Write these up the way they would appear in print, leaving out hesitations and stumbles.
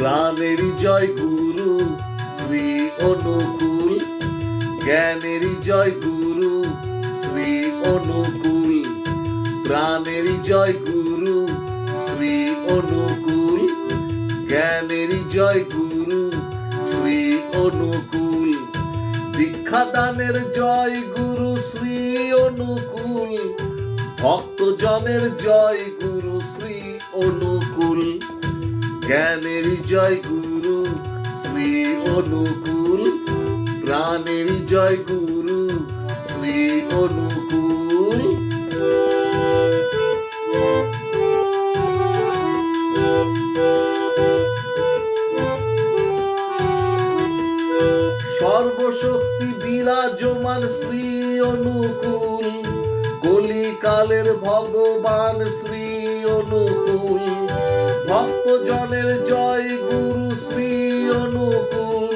প্রাণেরই জয় গুরু শ্রী অনুকূল, জ্ঞানেরই জয় গুরু শ্রী অনুকূল, প্রাণেরই জয় গুরু শ্রী অনুকূল, জ্ঞানেরই জয় গুরু শ্রী অনুকূল, দীক্ষাদানের জয় গুরু শ্রী অনুকূল, ভক্তজনের জয় গুরু শ্রী অনুকূল, জ্ঞানেরই জয় গুরু শ্রী অনুকূল, প্রাণেরই জয় গুরু শ্রী অনুকূল। সর্বশক্তি বিরাজমান শ্রী অনুকূল, কলিকালের ভগবান শ্রী অনুকূল, ভক্তজনের জয় গুরু শ্রী অনুকূল,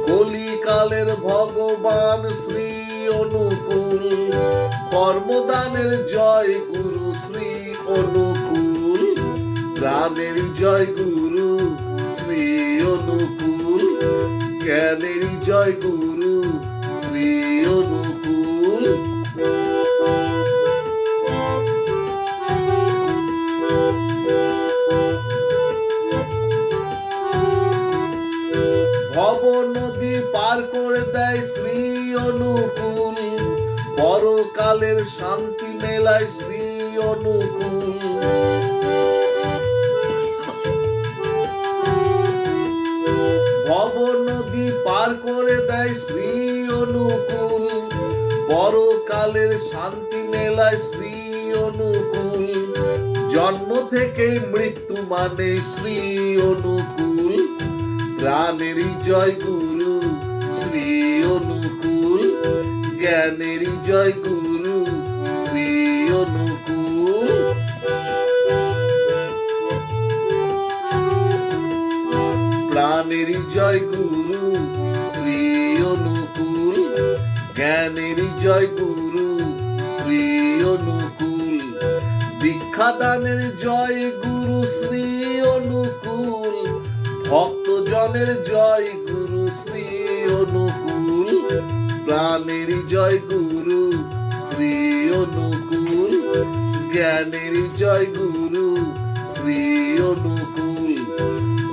কলিকালের ভগবান শ্রী অনুকূল, কর্মদানের জয় গুরু শ্রী অনুকূল, প্রাণের জয় গুরু শ্রী অনুকূল, জ্ঞানেরই জয় গুরু শ্রী অনুকূল। ভব নদী পার করে দেয় শ্রী অনুকূল, পরকালের শান্তি মেলায় শ্রী অনুকূল, ভব নদী পার করে দেয় শ্রী অনুকূল, পরকালের শান্তি মেলায় শ্রী অনুকূল, জন্ম থেকে মৃত্যু মানে শ্রী অনুকূল, প্রাণেরই জয় গুরু শ্রী অনুকূল, জ্ঞানেরই জয় গুরু শ্রী অনুকূল। প্রাণেরই জয় গুরু শ্রী অনুকূল, জ্ঞানেরই জয় গুরু শ্রী অনুকূল, দীক্ষাদানের জয় গুরু শ্রী অনুকূল, ভক্তজনের জয় গুরু শ্রী অনুকূল, প্রাণেরই জয় গুরু শ্রী অনুকূল, জ্ঞানেরই জয় গুরু শ্রী অনুকূল,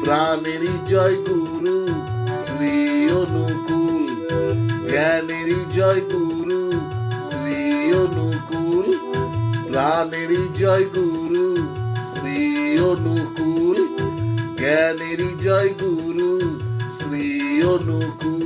প্রাণেরই জয় গুরু শ্রী অনুকূল, জ্ঞানেরই জয় গুরু শ্রী অনুকূল, প্রাণেরই জয় গুরু শ্রী অনুকূল, জ্ঞানেরই জয় গুরু শ্রী অনুকূল।